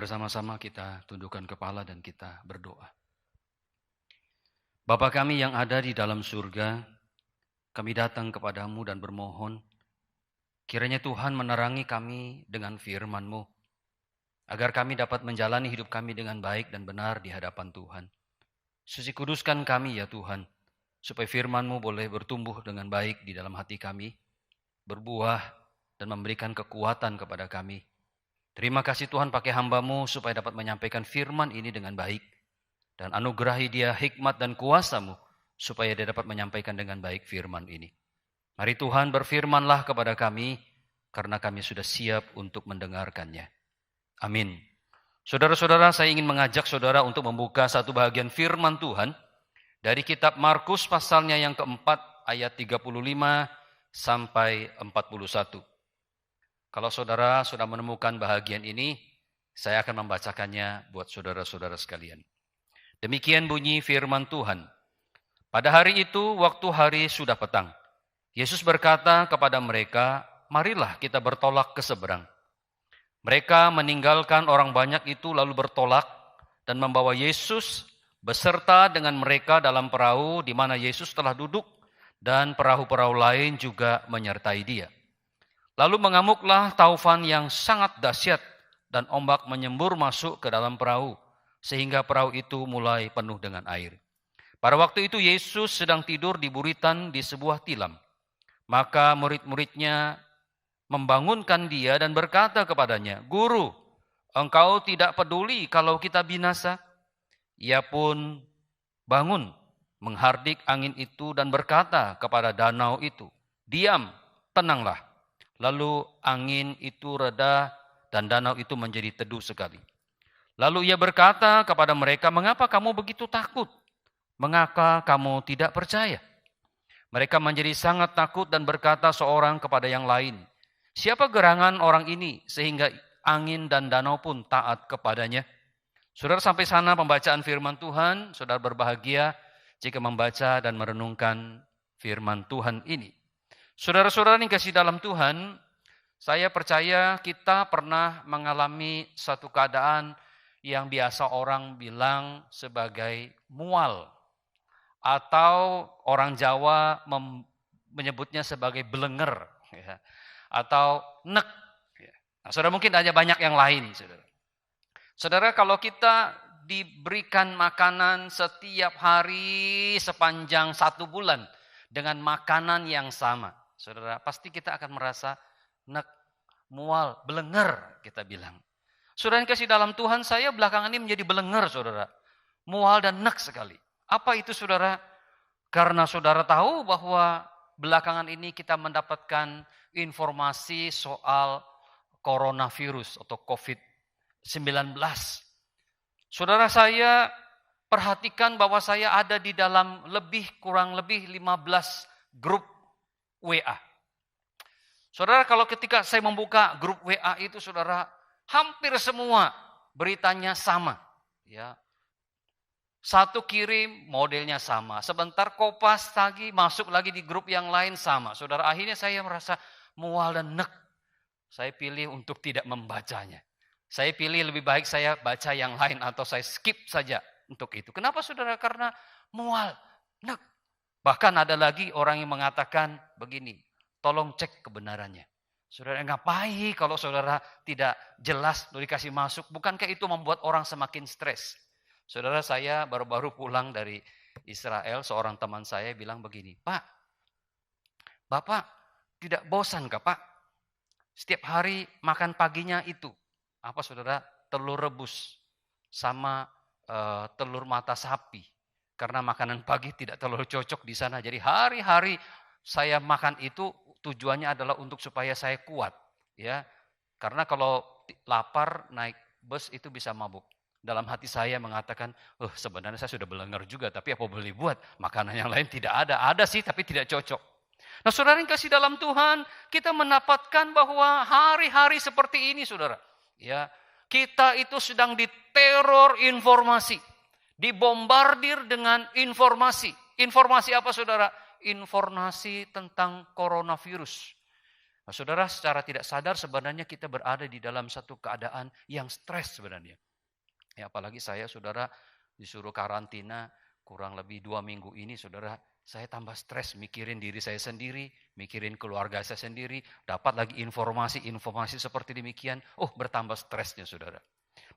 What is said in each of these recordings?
Bersama-sama kita tundukkan kepala dan kita berdoa. Bapa kami yang ada di dalam surga, kami datang kepadamu dan bermohon, kiranya Tuhan menerangi kami dengan firman-Mu, agar kami dapat menjalani hidup kami dengan baik dan benar di hadapan Tuhan. Suci kuduskan kami ya Tuhan, supaya firman-Mu boleh bertumbuh dengan baik di dalam hati kami, berbuah dan memberikan kekuatan kepada kami. Terima kasih Tuhan pakai hamba-Mu supaya dapat menyampaikan firman ini dengan baik. Dan anugerahi dia hikmat dan kuasa-Mu supaya dia dapat menyampaikan dengan baik firman ini. Mari Tuhan berfirmanlah kepada kami karena kami sudah siap untuk mendengarkannya. Amin. Saudara-saudara, saya ingin mengajak saudara untuk membuka satu bahagian firman Tuhan dari kitab Markus pasalnya yang keempat ayat 35 sampai 41. Kalau saudara sudah menemukan bahagian ini, saya akan membacakannya buat saudara-saudara sekalian. Demikian bunyi firman Tuhan. Pada hari itu, waktu hari sudah petang, Yesus berkata kepada mereka, marilah kita bertolak ke seberang. Mereka meninggalkan orang banyak itu lalu bertolak dan membawa Yesus beserta dengan mereka dalam perahu di mana Yesus telah duduk dan perahu-perahu lain juga menyertai dia. Lalu mengamuklah taufan yang sangat dahsyat dan ombak menyembur masuk ke dalam perahu sehingga perahu itu mulai penuh dengan air. Pada waktu itu Yesus sedang tidur di buritan di sebuah tilam. Maka murid-muridnya membangunkan dia dan berkata kepadanya, "Guru, engkau tidak peduli kalau kita binasa?" Ia pun bangun, menghardik angin itu dan berkata kepada danau itu, "Diam, tenanglah." Lalu angin itu reda dan danau itu menjadi teduh sekali. Lalu ia berkata kepada mereka, "Mengapa kamu begitu takut? Mengapa kamu tidak percaya?" Mereka menjadi sangat takut dan berkata seorang kepada yang lain, "Siapa gerangan orang ini sehingga angin dan danau pun taat kepadanya?" Saudara, sampai sana pembacaan firman Tuhan. Saudara berbahagia jika membaca dan merenungkan firman Tuhan ini. Saudara-saudara yang kasih dalam Tuhan, saya percaya kita pernah mengalami satu keadaan yang biasa orang bilang sebagai mual. Atau orang Jawa menyebutnya sebagai belenger. Ya, atau nek. Nah, saudara mungkin ada banyak yang lain. Saudara. Saudara, kalau kita diberikan makanan setiap hari sepanjang 1 bulan dengan makanan yang sama, saudara, pasti kita akan merasa nek, mual, belenger kita bilang. Saudara yang kasih dalam Tuhan, saya belakangan ini menjadi belenger, saudara. Mual dan nek sekali. Apa itu, saudara? Karena saudara tahu bahwa belakangan ini kita mendapatkan informasi soal coronavirus atau COVID-19. Saudara, saya perhatikan bahwa saya ada di dalam kurang lebih 15 grup WA. Saudara, kalau ketika saya membuka grup WA itu, saudara, hampir semua beritanya sama. Ya. Satu kirim, modelnya sama. Sebentar kopas lagi, masuk lagi di grup yang lain sama. Saudara, akhirnya saya merasa mual dan nek. Saya pilih untuk tidak membacanya. Saya pilih lebih baik saya baca yang lain atau saya skip saja untuk itu. Kenapa, saudara? Karena mual, nek. Bahkan ada lagi orang yang mengatakan begini, tolong cek kebenarannya. Saudara, ngapain kalau saudara tidak jelas dikasih masuk? Bukankah itu membuat orang semakin stres? Saudara, saya baru-baru pulang dari Israel, seorang teman saya bilang begini, "Pak, Bapak tidak bosan kah, Pak? Setiap hari makan paginya itu." Apa, saudara? Telur rebus sama telur mata sapi. Karena makanan pagi tidak terlalu cocok di sana. Jadi hari-hari saya makan itu tujuannya adalah untuk supaya saya kuat. Ya, karena kalau lapar naik bus itu bisa mabuk. Dalam hati saya mengatakan, sebenarnya saya sudah belenger juga, tapi apa boleh buat? Makanan yang lain tidak ada. Ada sih, tapi tidak cocok. Nah, saudara yang kasih dalam Tuhan, kita mendapatkan bahwa hari-hari seperti ini, saudara. Ya, kita itu sedang diteror informasi. Dibombardir dengan informasi. Informasi apa, saudara? Informasi tentang coronavirus. Nah, saudara, secara tidak sadar sebenarnya kita berada di dalam satu keadaan yang stres sebenarnya. Ya, apalagi saya, saudara, disuruh karantina kurang lebih 2 minggu ini, saudara, saya tambah stres mikirin diri saya sendiri, mikirin keluarga saya sendiri, dapat lagi informasi seperti demikian, bertambah stresnya, saudara.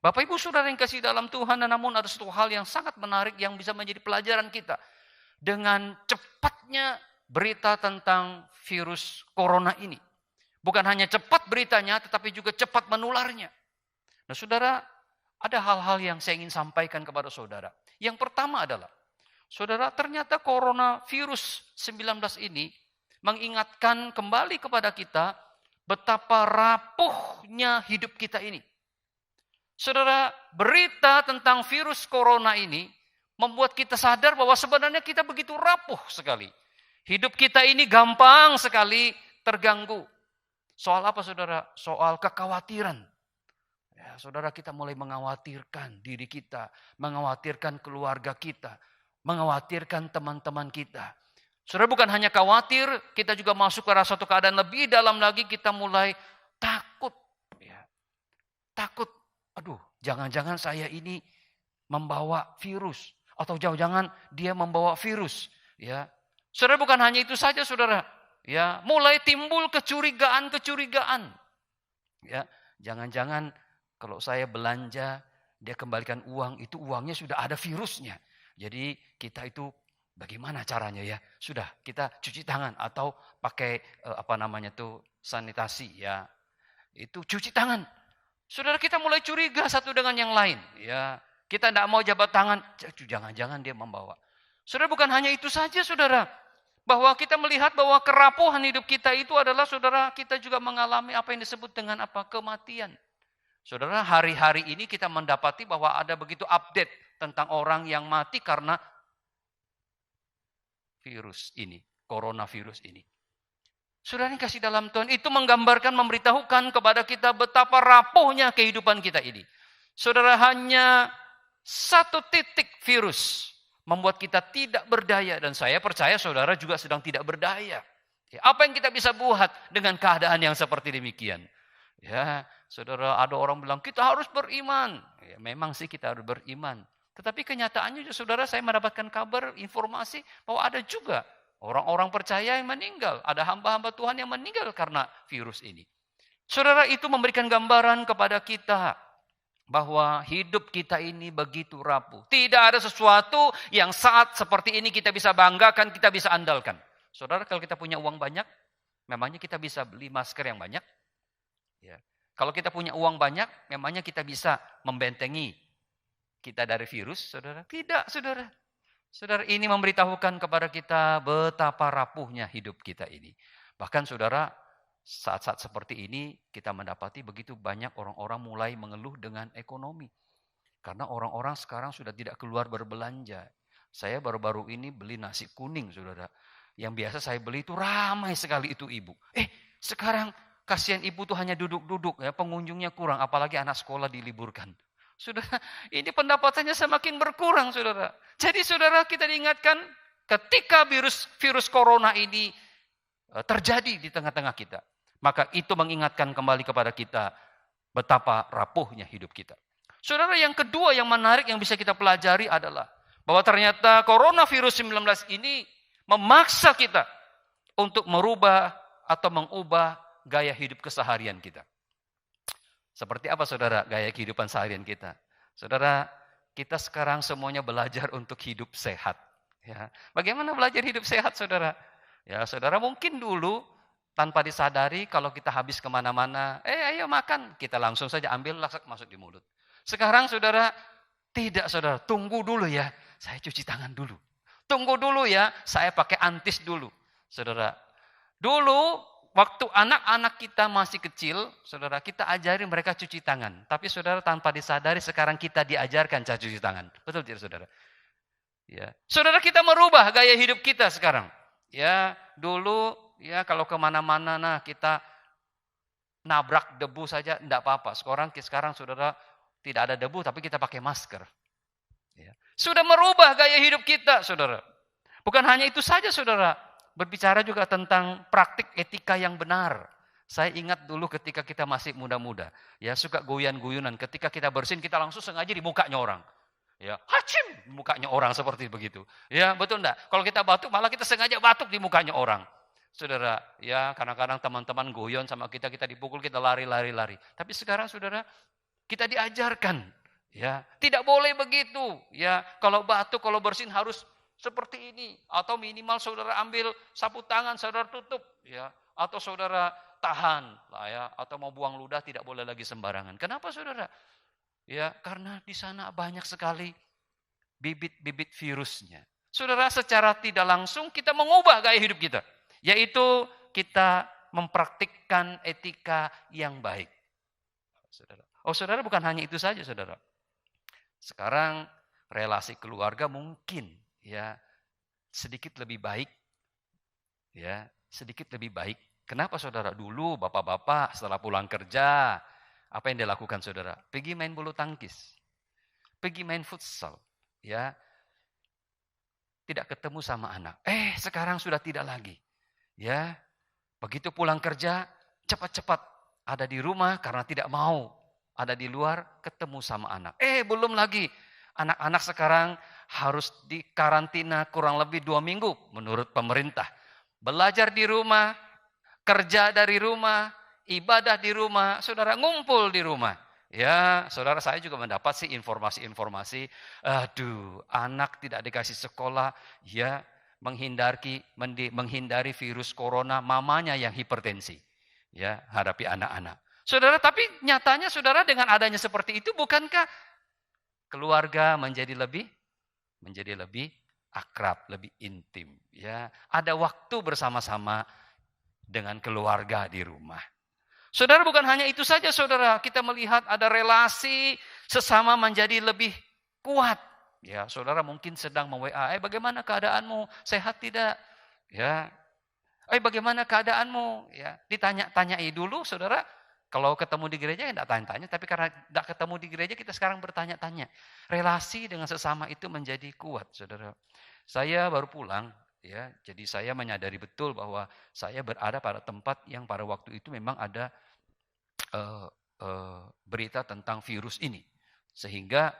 Bapak Ibu Saudara yang kasih dalam Tuhan, namun ada satu hal yang sangat menarik yang bisa menjadi pelajaran kita. Dengan cepatnya berita tentang virus corona ini. Bukan hanya cepat beritanya, tetapi juga cepat menularnya. Nah, saudara, ada hal-hal yang saya ingin sampaikan kepada saudara. Yang pertama adalah, saudara, ternyata coronavirus 19 ini mengingatkan kembali kepada kita betapa rapuhnya hidup kita ini. Saudara, berita tentang virus corona ini membuat kita sadar bahwa sebenarnya kita begitu rapuh sekali. Hidup kita ini gampang sekali terganggu. Soal apa, saudara? Soal kekhawatiran. Ya, saudara, kita mulai mengkhawatirkan diri kita, mengkhawatirkan keluarga kita, mengkhawatirkan teman-teman kita. Saudara, bukan hanya khawatir, kita juga masuk ke satu keadaan lebih dalam lagi, kita mulai takut. Ya. Takut. Aduh, jangan-jangan saya ini membawa virus. Atau jangan-jangan dia membawa virus. Ya. Saudara, bukan hanya itu saja, saudara. Ya, mulai timbul kecurigaan. Ya, jangan-jangan kalau saya belanja, dia kembalikan uang, itu uangnya sudah ada virusnya. Jadi kita itu bagaimana caranya ya? Sudah, kita cuci tangan atau pakai sanitasi ya. Itu cuci tangan. Saudara, kita mulai curiga satu dengan yang lain. Ya, kita tidak mau jabat tangan, jangan-jangan dia membawa. Saudara, bukan hanya itu saja, saudara. Bahwa kita melihat bahwa kerapuhan hidup kita itu adalah, saudara, kita juga mengalami apa yang disebut dengan kematian. Saudara, hari-hari ini kita mendapati bahwa ada begitu update tentang orang yang mati karena virus ini, coronavirus ini. Saudara yang kasih dalam Tuhan, itu menggambarkan, memberitahukan kepada kita betapa rapuhnya kehidupan kita ini. Saudara, hanya satu titik virus membuat kita tidak berdaya. Dan saya percaya saudara juga sedang tidak berdaya. Apa yang kita bisa buat dengan keadaan yang seperti demikian? Ya, saudara, ada orang bilang kita harus beriman. Ya, memang sih kita harus beriman. Tetapi kenyataannya, saudara, saya mendapatkan kabar, informasi bahwa ada juga orang-orang percaya yang meninggal. Ada hamba-hamba Tuhan yang meninggal karena virus ini. Saudara, itu memberikan gambaran kepada kita bahwa hidup kita ini begitu rapuh. Tidak ada sesuatu yang saat seperti ini kita bisa banggakan, kita bisa andalkan. Saudara, kalau kita punya uang banyak, memangnya kita bisa beli masker yang banyak? Ya. Kalau kita punya uang banyak, memangnya kita bisa membentengi kita dari virus, saudara? Tidak, saudara. Saudara, ini memberitahukan kepada kita betapa rapuhnya hidup kita ini. Bahkan, saudara, saat-saat seperti ini kita mendapati begitu banyak orang-orang mulai mengeluh dengan ekonomi. Karena orang-orang sekarang sudah tidak keluar berbelanja. Saya baru-baru ini beli nasi kuning, saudara. Yang biasa saya beli itu ramai sekali itu ibu. Sekarang kasihan ibu tuh hanya duduk-duduk, ya, pengunjungnya kurang, apalagi anak sekolah diliburkan. Saudara, ini pendapatannya semakin berkurang, saudara. Jadi, saudara, kita diingatkan ketika virus corona ini terjadi di tengah-tengah kita, maka itu mengingatkan kembali kepada kita betapa rapuhnya hidup kita. Saudara, yang kedua yang menarik yang bisa kita pelajari adalah bahwa ternyata coronavirus 19 ini memaksa kita untuk merubah atau mengubah gaya hidup keseharian kita. Seperti apa, saudara, gaya kehidupan seharian kita? Saudara, kita sekarang semuanya belajar untuk hidup sehat. Ya. Bagaimana belajar hidup sehat, saudara? Ya, saudara, mungkin dulu tanpa disadari kalau kita habis kemana-mana, ayo makan, kita langsung saja ambil langsung masuk di mulut. Sekarang, saudara, tidak, saudara, tunggu dulu ya, saya cuci tangan dulu. Tunggu dulu ya, saya pakai antis dulu. Saudara, dulu waktu anak-anak kita masih kecil, saudara, kita ajari mereka cuci tangan. Tapi, saudara, tanpa disadari sekarang kita diajarkan cara cuci tangan. Betul tidak, saudara? Ya. Saudara, kita merubah gaya hidup kita sekarang. Ya, dulu ya kalau kemana-mana kita nabrak debu saja tidak apa-apa. Sekarang, saudara, tidak ada debu tapi kita pakai masker. Ya. Sudah merubah gaya hidup kita, saudara. Bukan hanya itu saja, saudara. Berbicara juga tentang praktik etika yang benar. Saya ingat dulu ketika kita masih muda-muda, ya suka goyan-guyunan. Ketika kita bersin, kita langsung sengaja di mukanya orang. Ya, hacim, mukanya orang seperti begitu. Ya, betul enggak? Kalau kita batuk, malah kita sengaja batuk di mukanya orang. Saudara, ya kadang-kadang teman-teman goyon sama kita dipukul, kita lari. Tapi sekarang saudara, kita diajarkan, ya tidak boleh begitu. Ya, kalau batuk, kalau bersin harus seperti ini. Atau minimal saudara ambil sapu tangan, saudara tutup. Ya, atau saudara tahan lah ya, atau mau buang ludah tidak boleh lagi sembarangan. Kenapa saudara? Ya, karena di sana banyak sekali bibit-bibit virusnya. Saudara, secara tidak langsung kita mengubah gaya hidup kita, yaitu kita mempraktikkan etika yang baik. Saudara. Oh, saudara, bukan hanya itu saja, saudara. Sekarang relasi keluarga mungkin ya sedikit lebih baik. Ya, sedikit lebih baik. Kenapa saudara? Dulu bapak-bapak setelah pulang kerja, apa yang dilakukan saudara? Pergi main bulu tangkis. Pergi main futsal. Ya, tidak ketemu sama anak. Sekarang sudah tidak lagi. Ya, begitu pulang kerja, cepat-cepat ada di rumah karena tidak mau ada di luar ketemu sama anak. Belum lagi. Anak-anak sekarang harus dikarantina kurang lebih 2 minggu menurut pemerintah. Belajar di rumah, kerja dari rumah, ibadah di rumah, saudara ngumpul di rumah. Ya, saudara, saya juga mendapat sih informasi-informasi, anak tidak dikasih sekolah, ya menghindari virus corona, mamanya yang hipertensi. Ya, hadapi anak-anak. Saudara, tapi nyatanya saudara dengan adanya seperti itu, bukankah keluarga menjadi lebih akrab, lebih intim, ya. Ada waktu bersama-sama dengan keluarga di rumah. Saudara, bukan hanya itu saja saudara, kita melihat ada relasi sesama menjadi lebih kuat. Ya, saudara mungkin sedang me-WA, bagaimana keadaanmu? Sehat tidak? Ya. Bagaimana keadaanmu? Ya, ditanya-tanyai dulu saudara. Kalau ketemu di gereja tidak tanya-tanya, tapi karena tidak ketemu di gereja kita sekarang bertanya-tanya. Relasi dengan sesama itu menjadi kuat, saudara. Saya baru pulang, ya, jadi saya menyadari betul bahwa saya berada pada tempat yang pada waktu itu memang ada berita tentang virus ini, sehingga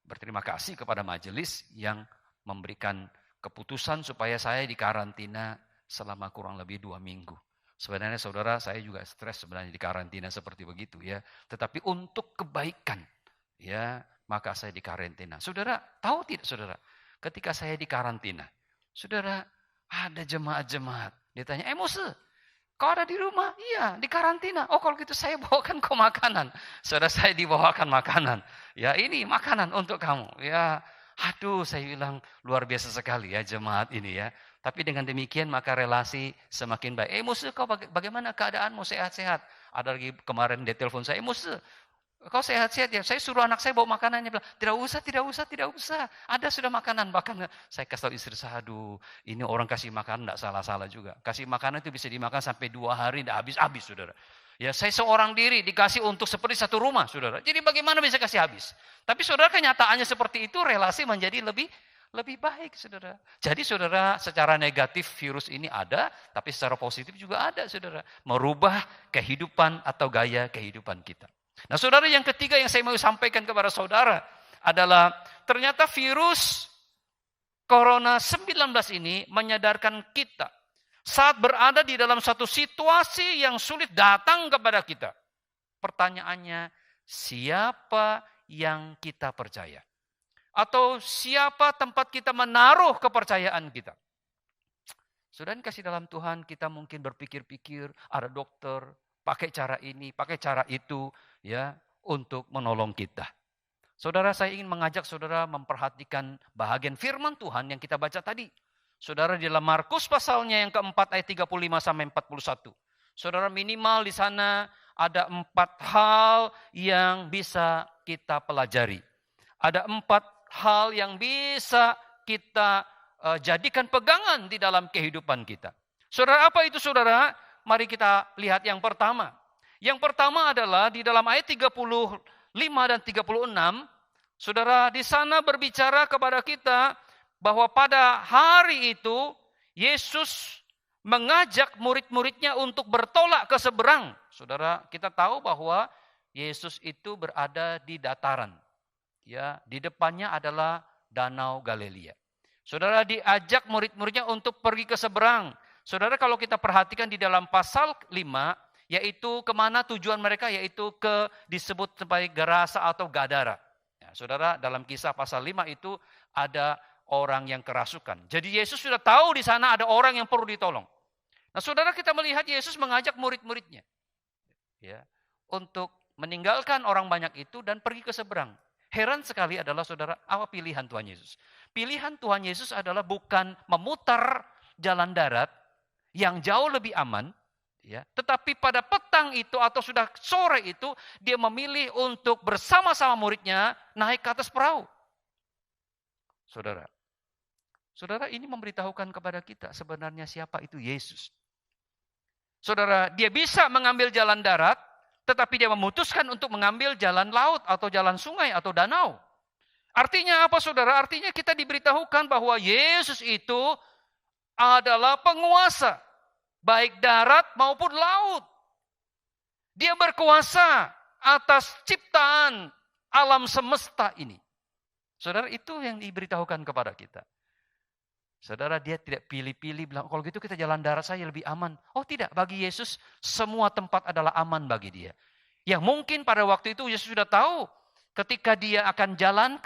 berterima kasih kepada majelis yang memberikan keputusan supaya saya dikarantina selama kurang lebih 2 minggu. Sebenarnya saudara, saya juga stres sebenarnya di karantina seperti begitu ya. Tetapi untuk kebaikan, ya, maka saya di karantina. Saudara, tahu tidak saudara? Ketika saya di karantina, saudara, ada jemaat-jemaat. Ditanya, Mose, kau ada di rumah? Iya, di karantina. Oh, kalau gitu saya bawakan kau makanan. Saudara, saya dibawakan makanan. Ya, ini makanan untuk kamu. Ya, aduh, saya bilang luar biasa sekali ya jemaat ini ya. Tapi dengan demikian maka relasi semakin baik. Mose, kau bagaimana keadaanmu? Sehat-sehat? Ada lagi kemarin dia telepon saya, Mose, kau sehat-sehat ya? Saya suruh anak saya bawa makanan. Dia bilang, tidak usah. Ada sudah makanan. Bahkan saya kasih tahu istri saya, aduh, ini orang kasih makanan tidak salah-salah juga. Kasih makanan itu bisa dimakan sampai 2 hari, tidak habis-habis, saudara. Ya, saya seorang diri dikasih untuk seperti satu rumah, saudara. Jadi bagaimana bisa kasih habis? Tapi saudara, kenyataannya seperti itu, relasi menjadi lebih baik, saudara. Jadi saudara, secara negatif virus ini ada, tapi secara positif juga ada, saudara. Merubah kehidupan atau gaya kehidupan kita. Nah saudara, yang ketiga yang saya mau sampaikan kepada saudara adalah ternyata virus Corona 19 ini menyadarkan kita saat berada di dalam satu situasi yang sulit datang kepada kita. Pertanyaannya, siapa yang kita percaya? Atau siapa tempat kita menaruh kepercayaan kita? Saudara kasih dalam Tuhan, kita mungkin berpikir-pikir, ada dokter, pakai cara ini, pakai cara itu, ya, untuk menolong kita. Saudara, saya ingin mengajak saudara memperhatikan bahagian firman Tuhan yang kita baca tadi. Saudara, di dalam Markus pasalnya yang keempat ayat 35 sampai 41. Saudara, minimal di sana ada 4 hal yang bisa kita pelajari. Ada 4 hal yang bisa kita jadikan pegangan di dalam kehidupan kita. Saudara, apa itu saudara? Mari kita lihat yang pertama. Yang pertama adalah di dalam ayat 35 dan 36, saudara, di sana berbicara kepada kita bahwa pada hari itu Yesus mengajak murid-muridnya untuk bertolak ke seberang. Saudara, kita tahu bahwa Yesus itu berada di dataran. Ya, di depannya adalah Danau Galilea. Saudara diajak murid-muridnya untuk pergi ke seberang. Saudara, kalau kita perhatikan di dalam pasal 5, yaitu kemana tujuan mereka, yaitu disebut sebagai Gerasa atau Gadara. Ya, saudara, dalam kisah pasal 5 itu ada orang yang kerasukan. Jadi Yesus sudah tahu di sana ada orang yang perlu ditolong. Nah, saudara, kita melihat Yesus mengajak murid-muridnya ya, untuk meninggalkan orang banyak itu dan pergi ke seberang. Heran sekali adalah saudara, apa pilihan Tuhan Yesus? Pilihan Tuhan Yesus adalah bukan memutar jalan darat yang jauh lebih aman, ya, tetapi pada petang itu atau sudah sore itu dia memilih untuk bersama-sama muridnya naik ke atas perahu. Saudara, ini memberitahukan kepada kita sebenarnya siapa itu Yesus. Saudara, dia bisa mengambil jalan darat, tetapi dia memutuskan untuk mengambil jalan laut atau jalan sungai atau danau. Artinya apa saudara? Artinya kita diberitahukan bahwa Yesus itu adalah penguasa, baik darat maupun laut. Dia berkuasa atas ciptaan alam semesta ini. Saudara, itu yang diberitahukan kepada kita. Saudara, dia tidak pilih-pilih bilang, kalau gitu kita jalan darat saja lebih aman. Oh tidak, bagi Yesus semua tempat adalah aman bagi dia. Yang mungkin pada waktu itu Yesus sudah tahu ketika dia akan jalan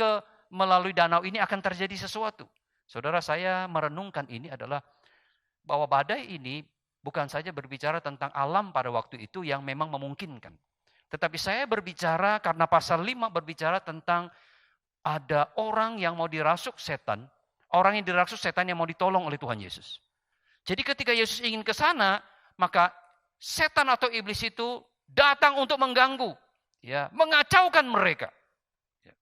melalui danau ini akan terjadi sesuatu. Saudara, saya merenungkan ini adalah bahwa badai ini bukan saja berbicara tentang alam pada waktu itu yang memang memungkinkan. Tetapi saya berbicara karena pasal 5 berbicara tentang ada orang yang mau dirasuk setan. Orang yang dirasuk setan yang mau ditolong oleh Tuhan Yesus. Jadi ketika Yesus ingin ke sana, maka setan atau iblis itu datang untuk mengganggu, ya, mengacaukan mereka. Ya.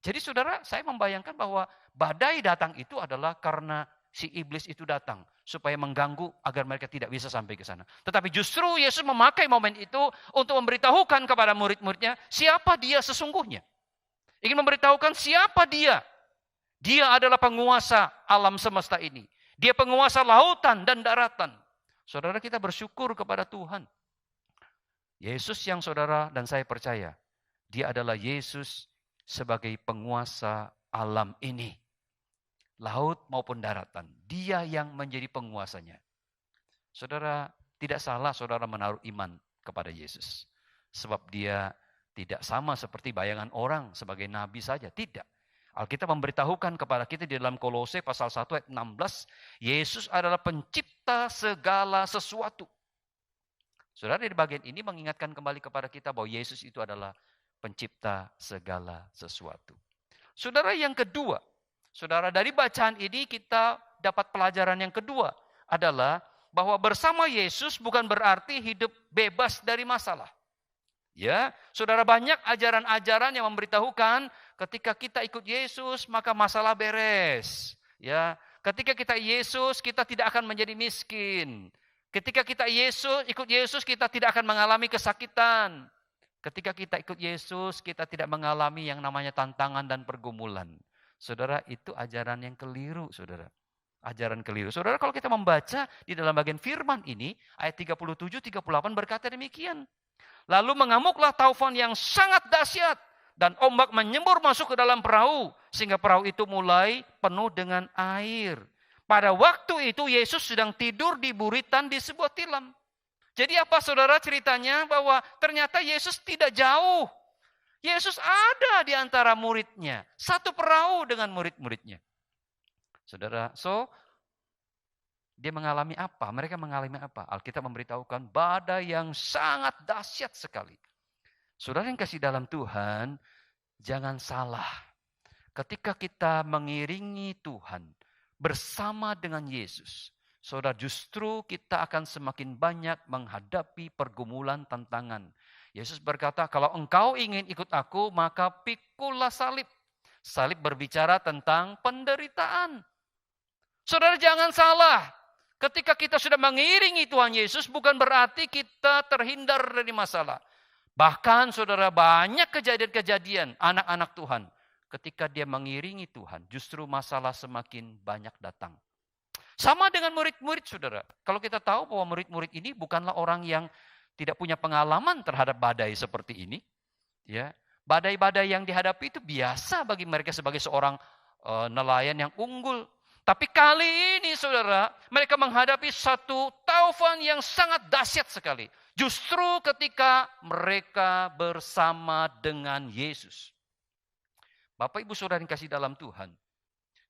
Jadi saudara, saya membayangkan bahwa badai datang itu adalah karena si iblis itu datang supaya mengganggu agar mereka tidak bisa sampai ke sana. Tetapi justru Yesus memakai momen itu untuk memberitahukan kepada murid-muridnya siapa dia sesungguhnya. Ingin memberitahukan siapa dia. Dia adalah penguasa alam semesta ini. Dia penguasa lautan dan daratan. Saudara, kita bersyukur kepada Tuhan. Yesus yang saudara dan saya percaya, dia adalah Yesus sebagai penguasa alam ini. Laut maupun daratan. Dia yang menjadi penguasanya. Saudara, tidak salah saudara menaruh iman kepada Yesus. Sebab dia tidak sama seperti bayangan orang sebagai nabi saja. Tidak. Alkitab memberitahukan kepada kita di dalam Kolose pasal 1 ayat 16, Yesus adalah pencipta segala sesuatu. Saudara, di bagian ini mengingatkan kembali kepada kita bahwa Yesus itu adalah pencipta segala sesuatu. Saudara, yang kedua, saudara, dari bacaan ini kita dapat pelajaran yang kedua adalah bahwa bersama Yesus bukan berarti hidup bebas dari masalah. Ya, saudara, banyak ajaran-ajaran yang memberitahukan ketika kita ikut Yesus maka masalah beres. Ya, ketika kita Yesus kita tidak akan menjadi miskin. Ketika kita ikut Yesus kita tidak akan mengalami kesakitan. Ketika kita ikut Yesus kita tidak mengalami yang namanya tantangan dan pergumulan. Saudara, itu ajaran yang keliru, saudara. Ajaran keliru. Saudara, kalau kita membaca di dalam bagian firman ini ayat 37-38 berkata demikian. Lalu mengamuklah taufan yang sangat dahsyat dan ombak menyembur masuk ke dalam perahu sehingga perahu itu mulai penuh dengan air. Pada waktu itu Yesus sedang tidur di buritan di sebuah tilam. Jadi apa saudara ceritanya? Bahwa ternyata Yesus tidak jauh. Yesus ada di antara muridnya. Satu perahu dengan murid-muridnya. Saudara, dia mengalami apa? Mereka mengalami apa? Alkitab memberitahukan badai yang sangat dahsyat sekali. Saudara yang kasih dalam Tuhan, jangan salah. Ketika kita mengiringi Tuhan bersama dengan Yesus, saudara, justru kita akan semakin banyak menghadapi pergumulan tantangan. Yesus berkata, kalau engkau ingin ikut aku, maka pikullah salib. Salib berbicara tentang penderitaan. Saudara, jangan salah. Ketika kita sudah mengiringi Tuhan Yesus bukan berarti kita terhindar dari masalah. Bahkan saudara, banyak kejadian-kejadian anak-anak Tuhan. Ketika dia mengiringi Tuhan justru masalah semakin banyak datang. Sama dengan murid-murid, saudara. Kalau kita tahu bahwa murid-murid ini bukanlah orang yang tidak punya pengalaman terhadap badai seperti ini, ya, badai-badai yang dihadapi itu biasa bagi mereka sebagai seorang nelayan yang unggul. Tapi kali ini, saudara, mereka menghadapi satu taufan yang sangat dahsyat sekali. Justru ketika mereka bersama dengan Yesus. Bapak, Ibu, Saudara yang kasih dalam Tuhan.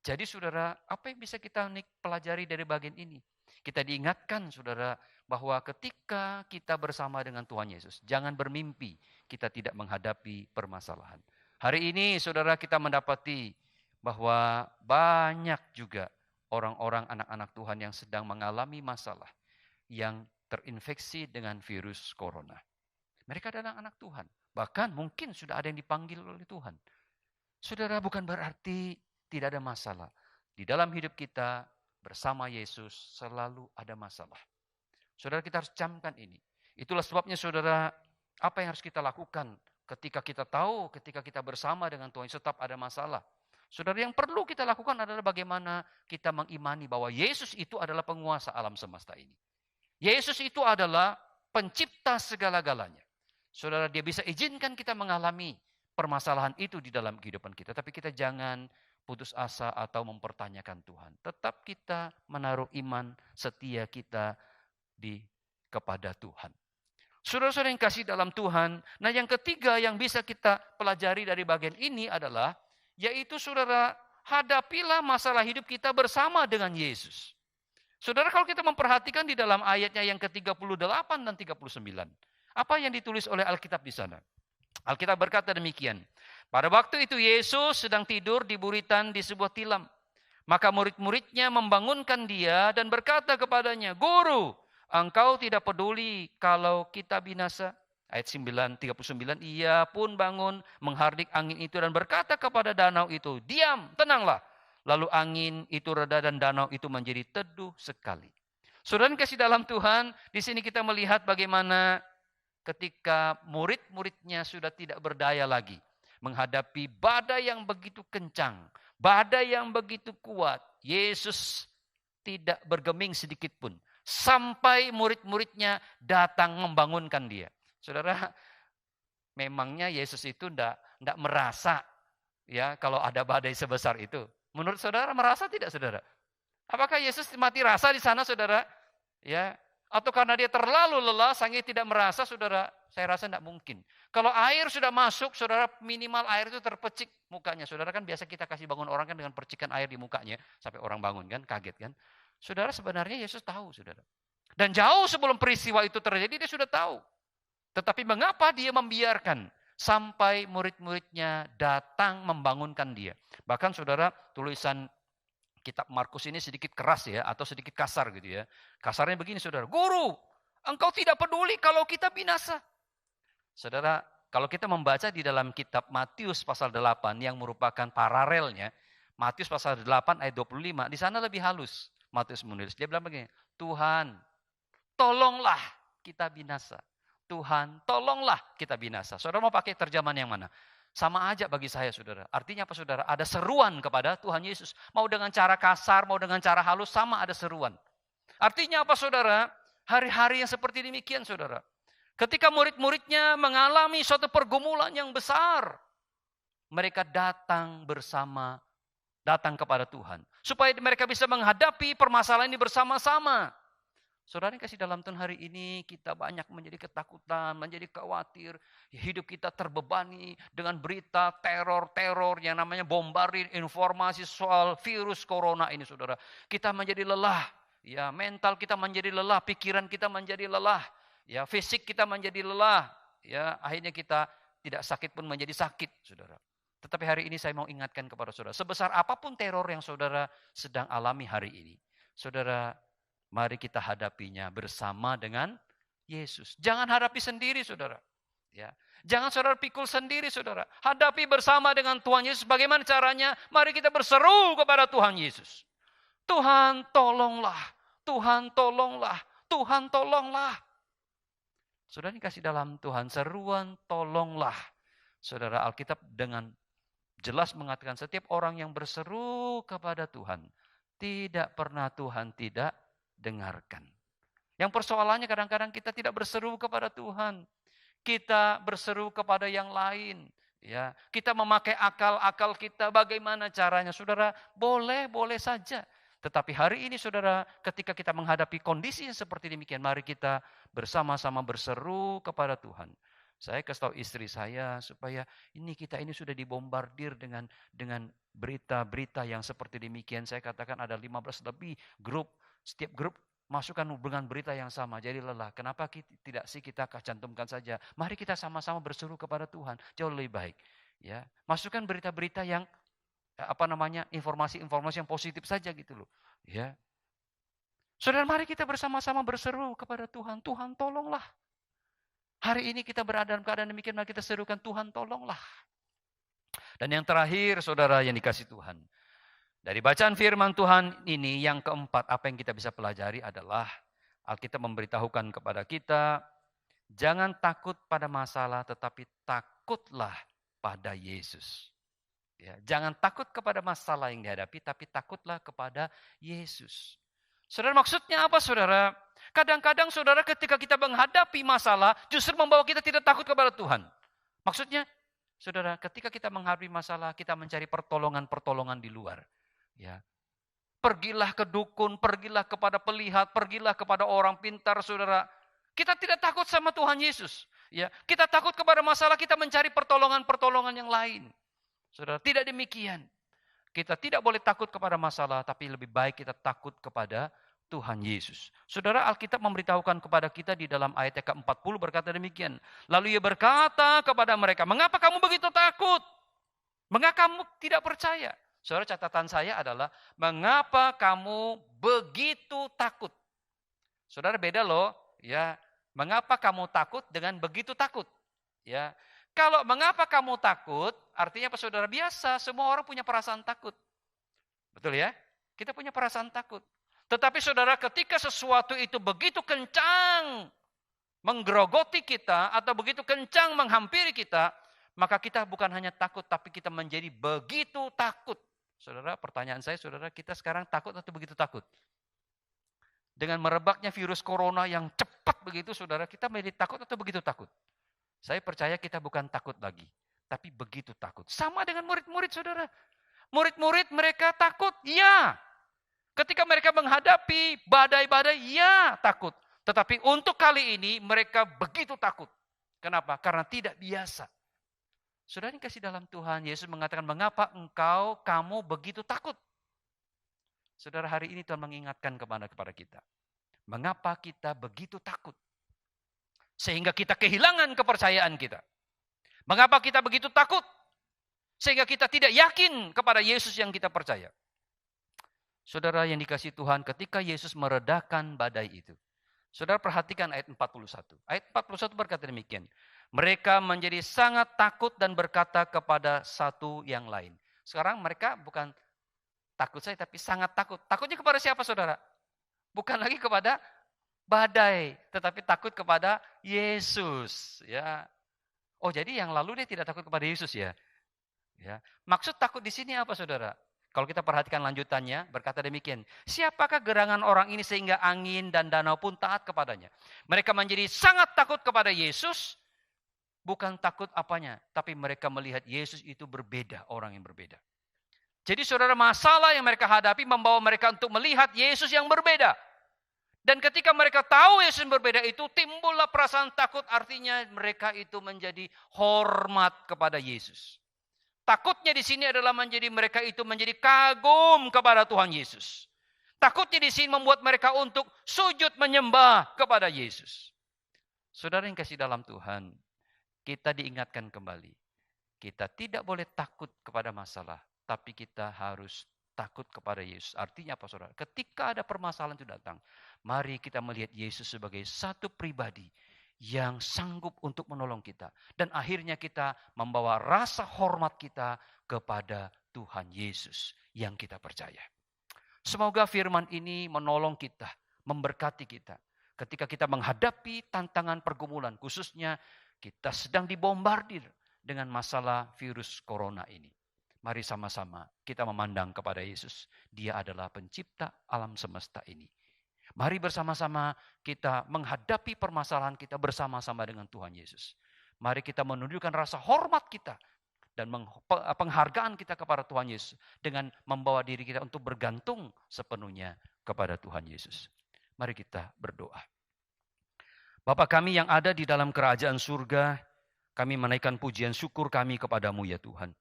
Jadi saudara, apa yang bisa kita pelajari dari bagian ini? Kita diingatkan saudara, bahwa ketika kita bersama dengan Tuhan Yesus, jangan bermimpi kita tidak menghadapi permasalahan. Hari ini saudara, kita mendapati bahwa banyak juga orang-orang anak-anak Tuhan yang sedang mengalami masalah, yang terinfeksi dengan virus corona. Mereka adalah anak Tuhan. Bahkan mungkin sudah ada yang dipanggil oleh Tuhan. Saudara, bukan berarti tidak ada masalah. Di dalam hidup kita bersama Yesus selalu ada masalah. Saudara, kita harus camkan ini. Itulah sebabnya saudara, apa yang harus kita lakukan ketika kita tahu, ketika kita bersama dengan Tuhan tetap ada masalah. Saudara, yang perlu kita lakukan adalah bagaimana kita mengimani bahwa Yesus itu adalah penguasa alam semesta ini. Yesus itu adalah pencipta segala-galanya. Saudara, dia bisa izinkan kita mengalami permasalahan itu di dalam kehidupan kita. Tapi kita jangan putus asa atau mempertanyakan Tuhan. Tetap kita menaruh iman setia kita kepada Tuhan. Saudara-saudara yang kasih dalam Tuhan. Nah, yang ketiga yang bisa kita pelajari dari bagian ini adalah, yaitu saudara, hadapilah masalah hidup kita bersama dengan Yesus. Saudara, kalau kita memperhatikan di dalam ayatnya yang ke-38 dan 39. Apa yang ditulis oleh Alkitab di sana? Alkitab berkata demikian. Pada waktu itu Yesus sedang tidur di buritan di sebuah tilam. Maka murid-muridnya membangunkan dia dan berkata kepadanya, Guru, engkau tidak peduli kalau kita binasa? Ayat 39, ia pun bangun menghardik angin itu dan berkata kepada danau itu, diam, tenanglah. Lalu angin itu reda dan danau itu menjadi teduh sekali. Saudara yang kasih dalam Tuhan, di sini kita melihat bagaimana ketika murid-muridnya sudah tidak berdaya lagi menghadapi badai yang begitu kencang, badai yang begitu kuat, Yesus tidak bergeming sedikit pun. Sampai murid-muridnya datang membangunkan dia. Saudara, memangnya Yesus itu tidak merasa ya kalau ada badai sebesar itu. Menurut saudara merasa tidak, saudara? Apakah Yesus mati rasa di sana, saudara? Ya, atau karena dia terlalu lelah, sehingga tidak merasa, saudara? Saya rasa tidak mungkin. Kalau air sudah masuk, saudara, minimal air itu terpecik mukanya. Saudara, kan biasa kita kasih bangun orang kan dengan percikan air di mukanya. Sampai orang bangun kan, kaget kan. Saudara, sebenarnya Yesus tahu, saudara. Dan jauh sebelum peristiwa itu terjadi, dia sudah tahu. Tetapi mengapa dia membiarkan sampai murid-muridnya datang membangunkan dia. Bahkan saudara, tulisan kitab Markus ini sedikit keras ya, atau sedikit kasar gitu ya. Kasarnya begini saudara, Guru, engkau tidak peduli kalau kita binasa. Saudara, kalau kita membaca di dalam kitab Matius pasal 8 yang merupakan paralelnya, Matius pasal 8 ayat 25, di sana lebih halus. Matius menulis, dia bilang begini, Tuhan, tolonglah kita binasa. Tuhan, tolonglah kita binasa. Saudara mau pakai terjemahan yang mana? Sama aja bagi saya, saudara. Artinya apa, saudara? Ada seruan kepada Tuhan Yesus. Mau dengan cara kasar, mau dengan cara halus, sama ada seruan. Artinya apa, saudara? Hari-hari yang seperti demikian, saudara. Ketika murid-muridnya mengalami suatu pergumulan yang besar, mereka datang kepada Tuhan. Supaya mereka bisa menghadapi permasalahan ini bersama-sama. Saudara yang kasih dalam Tuhan, hari ini kita banyak menjadi ketakutan, menjadi khawatir. Hidup kita terbebani dengan berita teror-teror yang namanya bombardir informasi soal virus corona ini, saudara. Kita menjadi lelah, ya, mental kita menjadi lelah, pikiran kita menjadi lelah, ya, fisik kita menjadi lelah, ya, akhirnya kita tidak sakit pun menjadi sakit, saudara. Tetapi hari ini saya mau ingatkan kepada saudara, sebesar apapun teror yang saudara sedang alami hari ini, saudara, mari kita hadapinya bersama dengan Yesus. Jangan hadapi sendiri, saudara. Ya, jangan saudara pikul sendiri, saudara. Hadapi bersama dengan Tuhan Yesus. Bagaimana caranya? Mari kita berseru kepada Tuhan Yesus. Tuhan tolonglah, Tuhan tolonglah, Tuhan tolonglah. Saudara dikasih dalam Tuhan, seruan tolonglah. Saudara, Alkitab dengan jelas mengatakan setiap orang yang berseru kepada Tuhan, Tidak pernah Tuhan tidak dengarkan. Yang persoalannya kadang-kadang kita tidak berseru kepada Tuhan. Kita berseru kepada yang lain. Ya, kita memakai akal-akal kita, bagaimana caranya. Saudara, boleh saja. Tetapi hari ini saudara, ketika kita menghadapi kondisi yang seperti demikian, mari kita bersama-sama berseru kepada Tuhan. Saya kasih tahu istri saya supaya kita ini sudah dibombardir dengan berita-berita yang seperti demikian. Saya katakan ada 15 lebih grup, setiap grup masukkan dengan berita yang sama, jadi lelah. Kenapa tidak sih kita cantumkan saja? Mari kita sama-sama berseru kepada Tuhan, jauh lebih baik. Ya, masukkan berita-berita yang informasi-informasi yang positif saja gitu loh. Ya, saudara, mari kita bersama-sama berseru kepada Tuhan. Tuhan tolonglah. Hari ini kita berada dalam keadaan demikian, mari kita serukan Tuhan tolonglah. Dan yang terakhir, saudara yang dikasih Tuhan. Dari bacaan firman Tuhan ini yang keempat, apa yang kita bisa pelajari adalah Alkitab memberitahukan kepada kita, jangan takut pada masalah tetapi takutlah pada Yesus. Ya, jangan takut kepada masalah yang dihadapi tapi takutlah kepada Yesus. Saudara, maksudnya apa saudara? Kadang-kadang saudara ketika kita menghadapi masalah justru membawa kita tidak takut kepada Tuhan. Maksudnya saudara, ketika kita menghadapi masalah kita mencari pertolongan-pertolongan di luar. Ya. Pergilah ke dukun, pergilah kepada pelihat, pergilah kepada orang pintar, saudara. Kita tidak takut sama Tuhan Yesus. Ya, kita takut kepada masalah, kita mencari pertolongan-pertolongan yang lain. Saudara, tidak demikian. Kita tidak boleh takut kepada masalah, tapi lebih baik kita takut kepada Tuhan Yesus. Saudara, Alkitab memberitahukan kepada kita di dalam ayat ke-40 berkata demikian. Lalu ia berkata kepada mereka, mengapa kamu begitu takut? Mengapa kamu tidak percaya? Saudara, catatan saya adalah, mengapa kamu begitu takut? Saudara, beda loh, ya. Mengapa kamu takut dengan begitu takut? Ya. Kalau mengapa kamu takut, artinya apa saudara? Biasa, semua orang punya perasaan takut. Betul ya? Kita punya perasaan takut. Tetapi saudara, ketika sesuatu itu begitu kencang menggerogoti kita atau begitu kencang menghampiri kita, maka kita bukan hanya takut, tapi kita menjadi begitu takut. Saudara, pertanyaan saya, saudara, kita sekarang takut atau begitu takut? Dengan merebaknya virus corona yang cepat begitu, saudara, kita menjadi takut atau begitu takut? Saya percaya kita bukan takut lagi, tapi begitu takut. Sama dengan murid-murid, saudara. Murid-murid mereka takut, ya. Ketika mereka menghadapi badai-badai, ya takut. Tetapi untuk kali ini mereka begitu takut. Kenapa? Karena tidak biasa. Saudara yang kasih dalam Tuhan, Yesus mengatakan, mengapa kamu begitu takut? Saudara, hari ini Tuhan mengingatkan kepada kita. Mengapa kita begitu takut? Sehingga kita kehilangan kepercayaan kita. Mengapa kita begitu takut? Sehingga kita tidak yakin kepada Yesus yang kita percaya. Saudara yang dikasih Tuhan, ketika Yesus meredakan badai itu. Saudara perhatikan ayat 41. Ayat 41 berkata demikian. Mereka menjadi sangat takut dan berkata kepada satu yang lain. Sekarang mereka bukan takut saya, tapi sangat takut. Takutnya kepada siapa saudara? Bukan lagi kepada badai, tetapi takut kepada Yesus. Ya. Oh, jadi yang lalu dia tidak takut kepada Yesus ya? Ya. Maksud takut di sini apa saudara? Kalau kita perhatikan lanjutannya, berkata demikian. Siapakah gerangan orang ini sehingga angin dan danau pun taat kepadanya? Mereka menjadi sangat takut kepada Yesus. Bukan takut apanya, tapi mereka melihat Yesus itu berbeda, orang yang berbeda. Jadi saudara, masalah yang mereka hadapi membawa mereka untuk melihat Yesus yang berbeda. Dan ketika mereka tahu Yesus yang berbeda itu, timbullah perasaan takut, artinya mereka itu menjadi hormat kepada Yesus. Takutnya di sini adalah mereka itu menjadi kagum kepada Tuhan Yesus. Takutnya di sini membuat mereka untuk sujud menyembah kepada Yesus. Saudara yang kasih dalam Tuhan, kita diingatkan kembali. Kita tidak boleh takut kepada masalah, tapi kita harus takut kepada Yesus. Artinya apa saudara? Ketika ada permasalahan itu datang, mari kita melihat Yesus sebagai satu pribadi yang sanggup untuk menolong kita. Dan akhirnya kita membawa rasa hormat kita kepada Tuhan Yesus yang kita percaya. Semoga firman ini menolong kita, memberkati kita. Ketika kita menghadapi tantangan pergumulan, khususnya kita sedang dibombardir dengan masalah virus corona ini. Mari sama-sama kita memandang kepada Yesus. Dia adalah pencipta alam semesta ini. Mari bersama-sama kita menghadapi permasalahan kita bersama-sama dengan Tuhan Yesus. Mari kita menunjukkan rasa hormat kita dan penghargaan kita kepada Tuhan Yesus dengan membawa diri kita untuk bergantung sepenuhnya kepada Tuhan Yesus. Mari kita berdoa. Bapa kami yang ada di dalam kerajaan surga, kami menaikkan pujian syukur kami kepadamu ya Tuhan.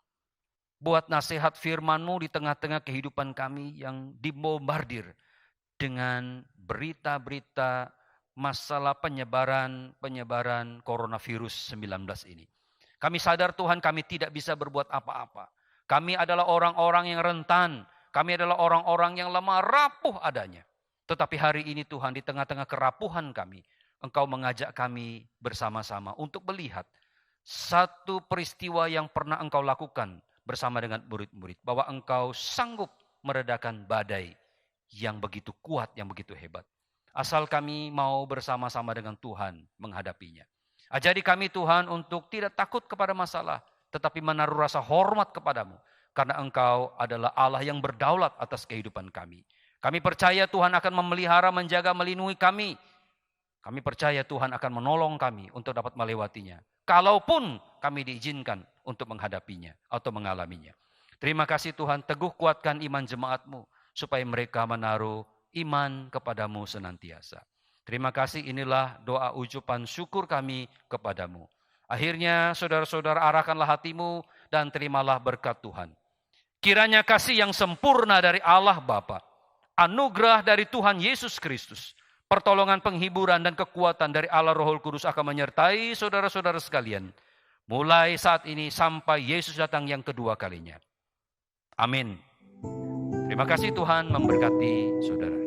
Buat nasihat firman-Mu di tengah-tengah kehidupan kami yang dibombardir dengan berita-berita masalah penyebaran coronavirus 19 ini. Kami sadar Tuhan kami tidak bisa berbuat apa-apa. Kami adalah orang-orang yang rentan. Kami adalah orang-orang yang lemah, rapuh adanya. Tetapi hari ini Tuhan di tengah-tengah kerapuhan kami, Engkau mengajak kami bersama-sama untuk melihat satu peristiwa yang pernah Engkau lakukan bersama dengan murid-murid. Bahwa Engkau sanggup meredakan badai yang begitu kuat, yang begitu hebat. Asal kami mau bersama-sama dengan Tuhan menghadapinya. Ajari kami Tuhan untuk tidak takut kepada masalah, tetapi menaruh rasa hormat kepadamu. Karena Engkau adalah Allah yang berdaulat atas kehidupan kami. Kami percaya Tuhan akan memelihara, menjaga, melindungi kami. Kami percaya Tuhan akan menolong kami untuk dapat melewatinya. Kalaupun kami diizinkan untuk menghadapinya atau mengalaminya. Terima kasih Tuhan, teguh kuatkan iman jemaat-Mu supaya mereka menaruh iman kepadamu senantiasa. Terima kasih, inilah doa ucapan syukur kami kepadamu. Akhirnya saudara-saudara arahkanlah hatimu dan terimalah berkat Tuhan. Kiranya kasih yang sempurna dari Allah Bapa, anugerah dari Tuhan Yesus Kristus, pertolongan, penghiburan, dan kekuatan dari Allah Roh Kudus akan menyertai saudara-saudara sekalian. Mulai saat ini sampai Yesus datang yang kedua kalinya. Amin. Terima kasih Tuhan memberkati saudara.